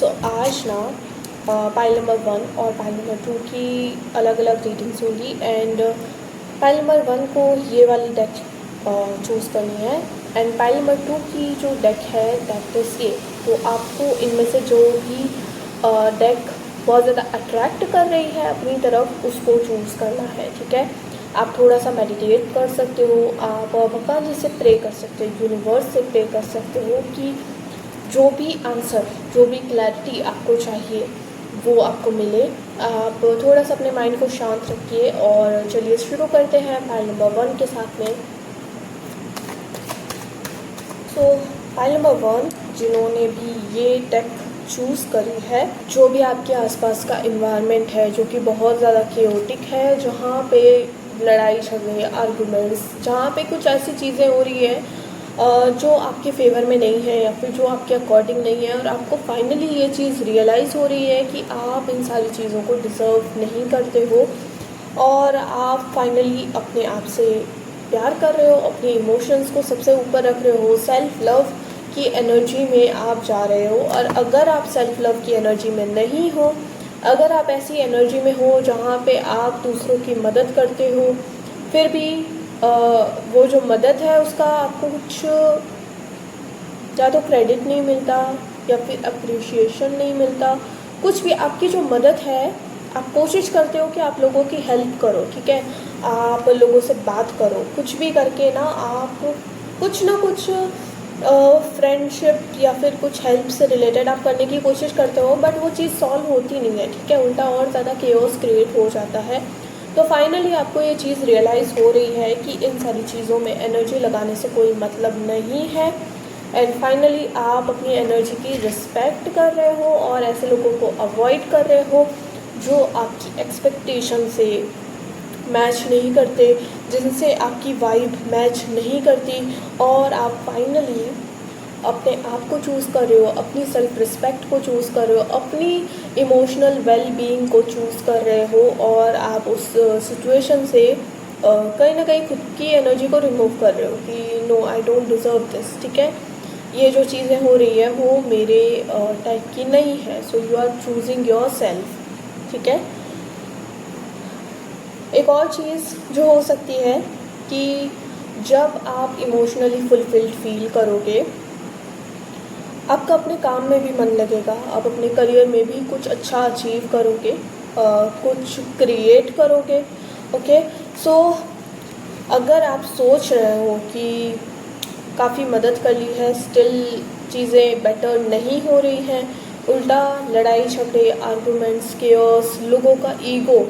सो आज ना pile number 1 और पाइल नंबर 2 की अलग अलग रीडिंग्स होंगी। एंड पाइल नंबर 1 को ये वाली डेक चूज़ करनी है एंड पाइल नंबर 2 की जो डेक है दैट इज़ ये। तो आपको इनमें से जो भी डेक बहुत ज़्यादा अट्रैक्ट कर रही है अपनी तरफ उसको चूज़ करना है, ठीक है। आप थोड़ा सा मेडिटेट कर सकते हो, आप भगवान जी से प्रे कर सकते हो, यूनिवर्स से प्रे कर सकते हो कि जो भी आंसर, जो भी क्लैरिटी आपको चाहिए वो आपको मिले। आप थोड़ा सा अपने माइंड को शांत रखिए और चलिए शुरू करते हैं पाइल नंबर 1 के साथ में। सो पाइल नंबर 1 जिन्होंने भी ये डेक चूज़ करी है, जो भी आपके आसपास का इन्वायरमेंट है जो कि बहुत ज़्यादा केओटिक है, जहाँ पे लड़ाई झगड़े आर्गुमेंट्स, जहाँ पे कुछ ऐसी चीज़ें हो रही है जो आपके फेवर में नहीं है या फिर जो आपके अकॉर्डिंग नहीं है, और आपको फाइनली ये चीज़ रियलाइज़ हो रही है कि आप इन सारी चीज़ों को डिज़र्व नहीं करते हो और आप फाइनली अपने आप से प्यार कर रहे हो, अपने इमोशंस को सबसे ऊपर रख रहे हो, सेल्फ लव की एनर्जी में आप जा रहे हो। और अगर आप सेल्फ लव की एनर्जी में नहीं हो, अगर आप ऐसी एनर्जी में हो जहाँ पे आप दूसरों की मदद करते हो, फिर भी वो जो मदद है उसका आपको कुछ या तो क्रेडिट नहीं मिलता या फिर अप्रिशिएशन नहीं मिलता, कुछ भी आपकी जो मदद है, आप कोशिश करते हो कि आप लोगों की हेल्प करो, ठीक है, आप लोगों से बात करो, कुछ भी करके ना आप कुछ ना कुछ फ्रेंडशिप या फिर कुछ हेल्प से रिलेटेड आप करने की कोशिश करते हो, बट वो चीज़ सॉल्व होती नहीं है, ठीक है, उल्टा और ज़्यादा केओस क्रिएट हो जाता है। तो फाइनली आपको ये चीज़ रियलाइज़ हो रही है कि इन सारी चीज़ों में एनर्जी लगाने से कोई मतलब नहीं है। एंड फाइनली आप अपनी एनर्जी की रिस्पेक्ट कर रहे हो और ऐसे लोगों को अवॉइड कर रहे हो जो आपकी एक्सपेक्टेशन से मैच नहीं करते, जिनसे आपकी वाइब मैच नहीं करती, और आप फाइनली अपने आप को चूज़ कर रहे हो, अपनी सेल्फ रिस्पेक्ट को चूज़ कर रहे हो, अपनी इमोशनल वेल बीइंग को चूज़ कर रहे हो, और आप उस सिचुएशन से कहीं ना कहीं खुद की एनर्जी को रिमूव कर रहे हो कि no I don't deserve this, ठीक है, ये जो चीज़ें हो रही है वो मेरे टाइप की नहीं है। So you are choosing yourself, ठीक है। एक और चीज़ जो हो सकती है कि जब आप इमोशनली फुलफिल्ड फील करोगे, आपका अपने काम में भी मन लगेगा, आप अपने करियर में भी कुछ अच्छा अचीव करोगे, कुछ क्रिएट करोगे, ओके। सो अगर आप सोच रहे हो कि काफ़ी मदद कर ली है, स्टिल चीज़ें बेटर नहीं हो रही हैं, उल्टा लड़ाई झगड़े आर्गुमेंट्स केओस, लोगों का ईगो,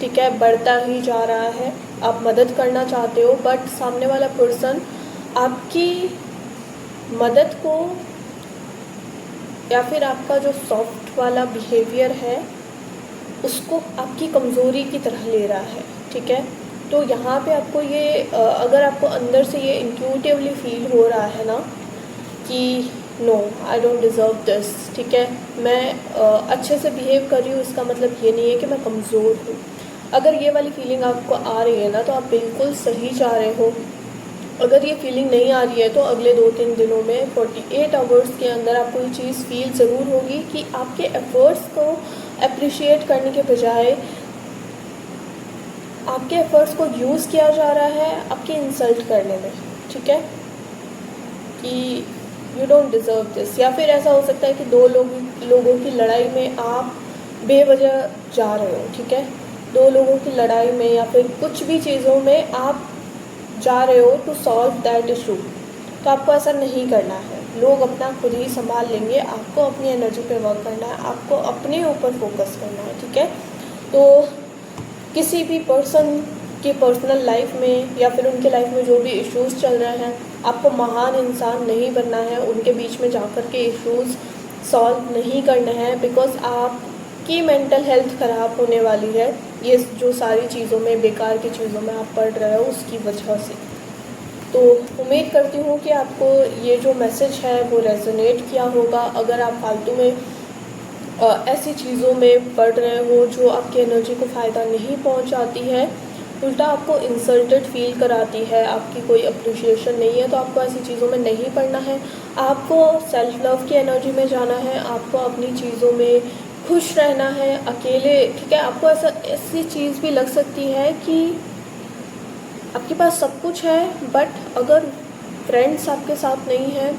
ठीक है, बढ़ता ही जा रहा है, आप मदद करना चाहते हो बट सामने वाला पर्सन आपकी मदद को या फिर आपका जो सॉफ्ट वाला बिहेवियर है उसको आपकी कमज़ोरी की तरह ले रहा है, ठीक है। तो यहाँ पे आपको ये अगर आपको अंदर से ये इंट्यूटिवली फील हो रहा है ना कि no I don't deserve this, ठीक है, मैं अच्छे से बिहेव कर रही हूँ, इसका मतलब ये नहीं है कि मैं कमज़ोर हूँ। अगर ये वाली फीलिंग आपको आ रही है ना तो आप बिल्कुल सही जा रहे हो। अगर ये फीलिंग नहीं आ रही है तो अगले 2-3 दिनों में 48 आवर्स के अंदर आपको ये चीज़ फील ज़रूर होगी कि आपके एफ़र्ट्स को अप्रिशिएट करने के बजाय आपके एफ़र्ट्स को यूज़ किया जा रहा है आपके इंसल्ट करने में, ठीक है, कि यू डोंट डिज़र्व दिस। या फिर ऐसा हो सकता है कि दो लोगों की लड़ाई में आप बेवजह जा रहे हो, ठीक है, दो लोगों की लड़ाई में या फिर कुछ भी चीज़ों में आप जा रहे हो टू सॉल्व दैट इशू। तो आपको ऐसा नहीं करना है, लोग अपना खुद ही संभाल लेंगे, आपको अपनी एनर्जी पे वर्क करना है, आपको अपने ऊपर फोकस करना है, ठीक है। तो किसी भी पर्सन की पर्सनल लाइफ में या फिर उनके लाइफ में जो भी इश्यूज़ चल रहे हैं, आपको महान इंसान नहीं बनना है, उनके बीच में जाकर के इश्यूज़ सॉल्व नहीं करना है, बिकॉज आपकी मेंटल हेल्थ ख़राब होने वाली है ये जो सारी चीज़ों में, बेकार की चीज़ों में आप पढ़ रहे हो उसकी वजह से। तो उम्मीद करती हूँ कि आपको ये जो मैसेज है वो रेजोनेट किया होगा। अगर आप फालतू में ऐसी चीज़ों में पढ़ रहे हो जो आपकी एनर्जी को फ़ायदा नहीं पहुँचाती है, उल्टा आपको इंसल्टेड फील कराती है, आपकी कोई अप्रिशिएशन नहीं है, तो आपको ऐसी चीज़ों में नहीं पड़ना है। आपको सेल्फ लव की एनर्जी में जाना है, आपको अपनी चीज़ों में खुश रहना है अकेले, ठीक है। आपको ऐसी चीज़ भी लग सकती है कि आपके पास सब कुछ है, बट अगर फ्रेंड्स आपके साथ नहीं है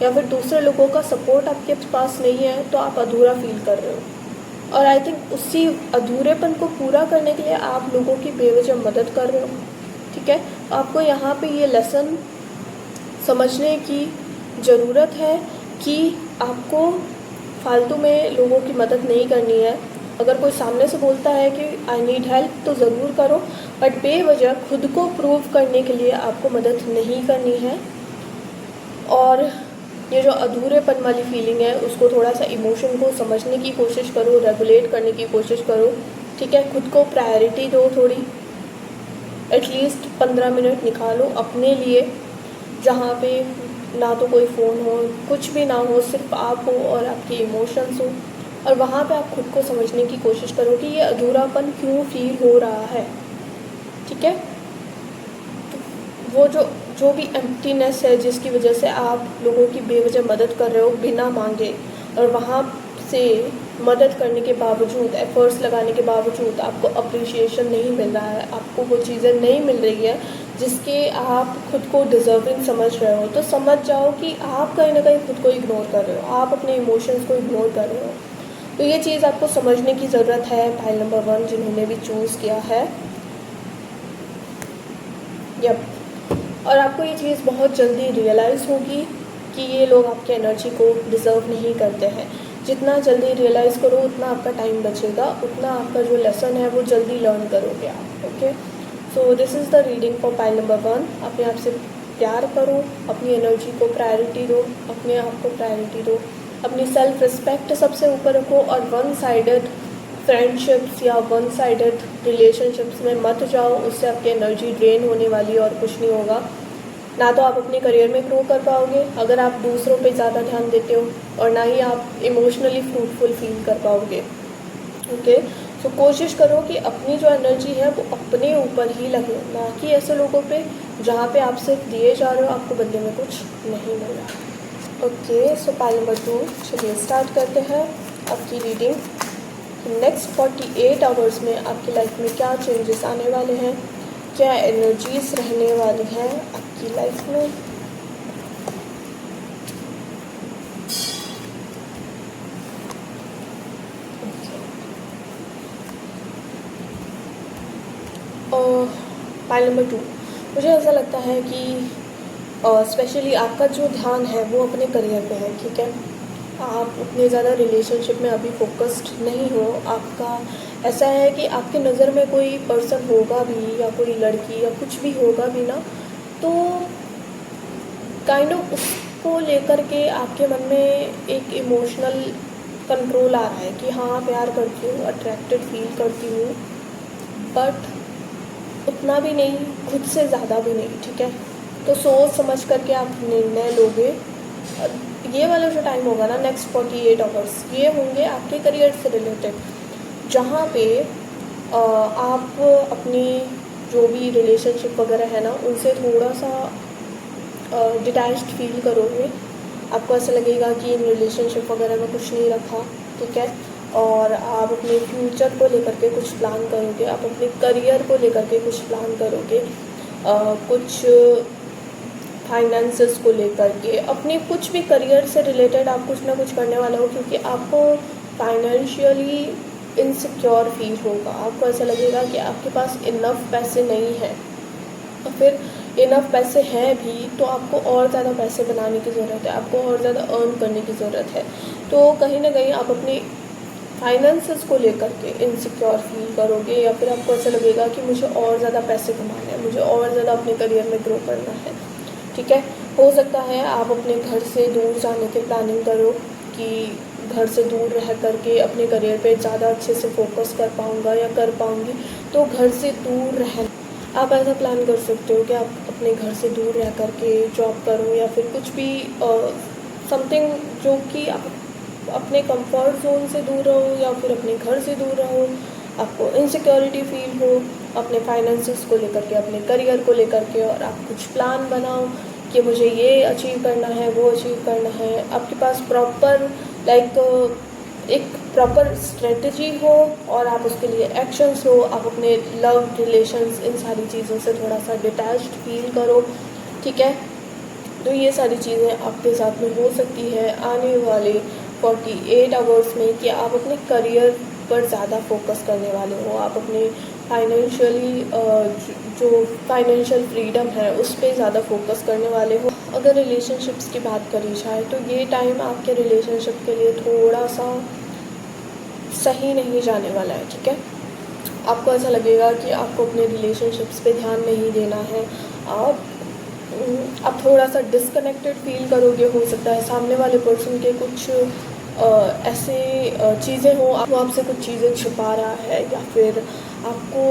या फिर दूसरे लोगों का सपोर्ट आपके पास नहीं है, तो आप अधूरा फील कर रहे हो। और आई थिंक उसी अधूरेपन को पूरा करने के लिए आप लोगों की बेवजह मदद कर रहे हो, ठीक है। तो आपको यहाँ पे ये लेसन समझने की ज़रूरत है कि आपको फालतू में लोगों की मदद नहीं करनी है। अगर कोई सामने से बोलता है कि आई नीड हेल्प, तो ज़रूर करो, बट बेवजह खुद को प्रूव करने के लिए आपको मदद नहीं करनी है। और ये जो अधूरेपन वाली फीलिंग है, उसको थोड़ा सा इमोशन को समझने की कोशिश करो, रेगुलेट करने की कोशिश करो, ठीक है। खुद को प्रायोरिटी दो थोड़ी, एटलीस्ट 15 मिनट निकालो अपने लिए, जहाँ पे ना तो कोई फ़ोन हो, कुछ भी ना हो, सिर्फ आप हो और आपके इमोशंस हो, और वहाँ पे आप खुद को समझने की कोशिश करो कि ये अधूरापन क्यों फील हो रहा है, ठीक है। वो जो भी एम्प्टीनेस है जिसकी वजह से आप लोगों की बेवजह मदद कर रहे हो बिना मांगे, और वहाँ से मदद करने के बावजूद, एफर्ट्स लगाने के बावजूद आपको अप्रिशिएशन नहीं मिल रहा है, आपको वो चीज़ें नहीं मिल रही है जिसके आप खुद को डिज़र्विंग समझ रहे हो, तो समझ जाओ कि आप कहीं ना कहीं खुद को इग्नोर कर रहे हो, आप अपने इमोशंस को इग्नोर कर रहे हो। तो ये चीज़ आपको समझने की ज़रूरत है, पाइल नंबर 1 जिन्होंने भी चूज़ किया है। यप। और आपको ये चीज़ बहुत जल्दी रियलाइज़ होगी कि ये लोग आपकी एनर्जी को डिज़र्व नहीं करते हैं। जितना जल्दी रियलाइज़ करो उतना आपका टाइम बचेगा, उतना आपका जो लेसन है वो जल्दी लर्न करोगे आप, okay. So this is the reading for pile number 1। अपने आप से प्यार करो, अपनी एनर्जी को प्रायोरिटी दो, अपने आप को प्रायोरिटी दो, अपनी सेल्फ रिस्पेक्ट सबसे ऊपर रखो, और वन साइडेड फ्रेंडशिप्स या वन साइडेड रिलेशनशिप्स में मत जाओ, उससे आपकी एनर्जी ड्रेन होने वाली है और कुछ नहीं होगा। ना तो आप अपने करियर में ग्रो कर पाओगे अगर आप दूसरों पे ज़्यादा ध्यान देते हो, और ना ही आप इमोशनली फ्रूटफुल फील कर पाओगे, ओके। सो कोशिश करो कि अपनी जो एनर्जी है वो अपने ऊपर ही लगे, ना कि ऐसे लोगों पे जहाँ पे आप सिर्फ दिए जा रहे हो, आपको बदले में कुछ नहीं मिल रहा, ओके। सो पाइल नंबर 2, चलिए स्टार्ट करते हैं आपकी रीडिंग। नेक्स्ट 48 आवर्स में आपकी लाइफ में क्या चेंजेस आने वाले हैं, क्या एनर्जीज रहने वाली हैं आपकी लाइफ में। और पाइल नंबर 2, मुझे ऐसा लगता है कि स्पेशली आपका जो ध्यान है वो अपने करियर पे है, ठीक है। आप उतने ज़्यादा रिलेशनशिप में अभी फोकस्ड नहीं हो। आपका ऐसा है कि आपके नज़र में कोई पर्सन होगा भी, या कोई लड़की या कुछ भी होगा भी ना, तो काइंड ऑफ उसको लेकर के आपके मन में एक इमोशनल कंट्रोल आ रहा है कि हाँ प्यार करती हूँ, अट्रैक्टेड फील करती हूँ, बट उतना भी नहीं, खुद से ज़्यादा भी नहीं, ठीक है। तो सोच समझ करके आप निर्णय लोगे। ये वाला जो टाइम होगा ना, नेक्स्ट 48 आवर्स, ये होंगे आपके करियर से रिलेटेड, जहाँ पे आप अपनी जो भी रिलेशनशिप वगैरह है ना, उनसे थोड़ा सा डिटैच्ड फील करोगे। आपको ऐसा लगेगा कि इन रिलेशनशिप वगैरह में कुछ नहीं रखा, ठीक है। और आप अपने फ्यूचर को लेकर के कुछ प्लान करोगे, आप अपने करियर को लेकर के कुछ प्लान करोगे, कुछ फाइनेंसेस को लेकर के, अपने कुछ भी करियर से रिलेटेड आप कुछ ना कुछ करने वाले हो, क्योंकि आपको फाइनेंशियली इनसिक्योर फील होगा। आपको ऐसा लगेगा कि आपके पास इनफ पैसे नहीं हैं, और फिर इनफ पैसे हैं भी तो आपको और ज़्यादा पैसे बनाने की ज़रूरत है, आपको और ज़्यादा अर्न करने की ज़रूरत है। तो कहीं ना कहीं आप अपने फाइनेंसेस को लेकर के इनसिक्योर फील करोगे, या फिर आपको ऐसा लगेगा कि मुझे और ज़्यादा पैसे कमाने हैं, मुझे और ज़्यादा अपने करियर में ग्रो करना है, ठीक है। हो सकता है आप अपने घर से दूर जाने की प्लानिंग करो कि घर से दूर रह करके अपने करियर पे ज़्यादा अच्छे से फोकस कर पाऊँगा या कर पाऊँगी, तो घर से दूर रह आप ऐसा प्लान कर सकते हो कि आप अपने घर से दूर रह करके जॉब करो, या फिर कुछ भी समथिंग जो कि आप अपने कंफर्ट जोन से दूर रहो, या फिर अपने घर से दूर रहो, आपको इनसिक्योरिटी फील हो, अपने फाइनेंसेस को लेकर के, अपने करियर को लेकर के, और आप कुछ प्लान बनाओ कि मुझे ये अचीव करना है, वो अचीव करना है। आपके पास प्रॉपर एक प्रॉपर स्ट्रेटजी हो और आप उसके लिए एक्शंस हो। आप अपने लव रिलेशंस इन सारी चीज़ों से थोड़ा सा डिटैच्ड फील करो, ठीक है। तो ये सारी चीज़ें आपके साथ में हो सकती है आने वाले 48 आवर्स में, कि आप अपने करियर पर ज़्यादा फोकस करने वाले हो। आप अपने फाइनेंशियली जो फाइनेंशियल फ्रीडम है उस पर ज़्यादा फोकस करने वाले हो। अगर रिलेशनशिप्स की बात करी जाए तो ये टाइम आपके रिलेशनशिप के लिए थोड़ा सा सही नहीं जाने वाला है, ठीक है। आपको ऐसा लगेगा कि आपको अपने रिलेशनशिप्स पे ध्यान नहीं देना है। आप थोड़ा सा डिस्कनेक्टेड फील करोगे। हो सकता है सामने वाले पर्सन के कुछ ऐसे चीज़ें हों, वो आपसे कुछ चीज़ें छुपा रहा है, या फिर आपको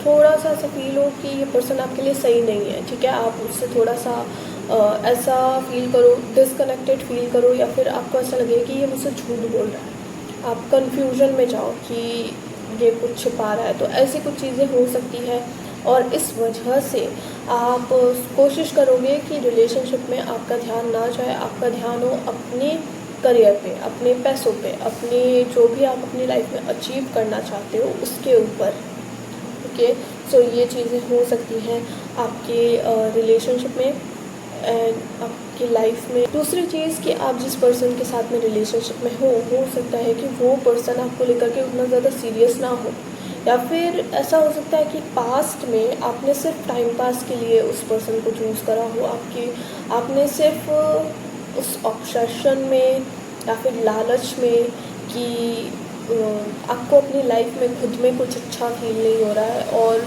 थोड़ा सा ऐसा फील हो कि ये पर्सन आपके लिए सही नहीं है, ठीक है। आप उससे थोड़ा सा ऐसा फील करो, डिस्कनेक्टेड फील करो, या फिर आपको ऐसा लगे कि ये मुझसे झूठ बोल रहा है। आप कन्फ्यूजन में जाओ कि ये कुछ छुपा रहा है। तो ऐसी कुछ चीज़ें हो सकती है, और इस वजह से आप कोशिश करोगे कि रिलेशनशिप में आपका ध्यान ना जाए। आपका ध्यान हो अपने करियर पे, अपने पैसों पे, अपने जो भी आप अपनी लाइफ में अचीव करना चाहते हो उसके ऊपर, ओके। सो ये चीज़ें हो सकती हैं आपके रिलेशनशिप में एंड आपकी लाइफ में। दूसरी चीज़ कि आप जिस पर्सन के साथ में रिलेशनशिप में हो सकता है कि वो पर्सन आपको लेकर के उतना ज़्यादा सीरियस ना हो, या फिर ऐसा हो सकता है कि पास्ट में आपने सिर्फ टाइम पास के लिए उस पर्सन को चूज़ करा हो। आपने सिर्फ उस ऑब्सेशन में या फिर लालच में कि आपको अपनी लाइफ में खुद में कुछ अच्छा फील नहीं हो रहा है, और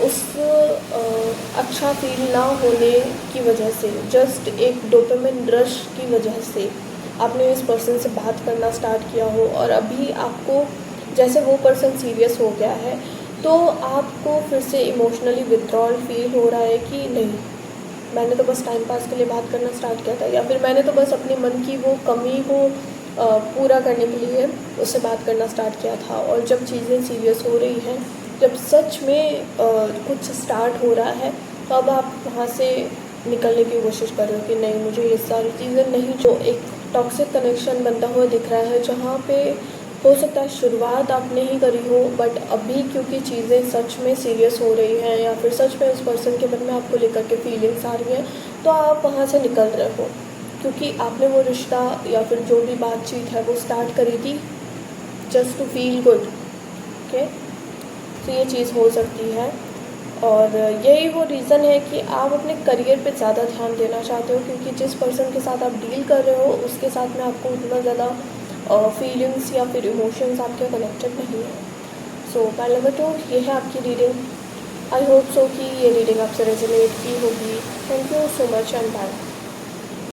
उस अच्छा फील ना होने की वजह से, जस्ट एक डोपामिन रश की वजह से आपने इस पर्सन से बात करना स्टार्ट किया हो, और अभी आपको जैसे वो पर्सन सीरियस हो गया है तो आपको फिर से इमोशनली विथड्रॉल फील हो रहा है कि नहीं, मैंने तो बस टाइम पास के लिए बात करना स्टार्ट किया था, या फिर मैंने तो बस अपने मन की वो कमी को पूरा करने के लिए उससे बात करना स्टार्ट किया था। और जब चीज़ें सीरियस हो रही हैं, जब सच में कुछ स्टार्ट हो रहा है, तो अब आप वहाँ से निकलने की कोशिश कर रहे हो कि नहीं, मुझे ये सारी चीज़ें नहीं। जो एक टॉक्सिक कनेक्शन बनता हुआ दिख रहा है, जहाँ पे हो सकता है शुरुआत आपने ही करी हो, बट अभी क्योंकि चीज़ें सच में सीरियस हो रही हैं, या फिर सच में उस पर्सन के मन में आपको लेकर के फीलिंग्स आ रही हैं, तो आप वहाँ से निकल रहे हो, क्योंकि आपने वो रिश्ता या फिर जो भी बातचीत है वो स्टार्ट करी थी just to feel good, okay. तो ये चीज़ हो सकती है, और यही वो रीज़न है कि आप अपने करियर पे ज़्यादा ध्यान देना चाहते हो, क्योंकि जिस पर्सन के साथ आप डील कर रहे हो उसके साथ में आपको उतना ज़्यादा फीलिंग्स या फिर इमोशंस आपके कनेक्टेड नहीं है। सो पॉइंट नंबर 2 ये है आपकी रीडिंग। आई होप सो कि ये रीडिंग आपसे रेजोनेट की होगी। Thank you so much and bye.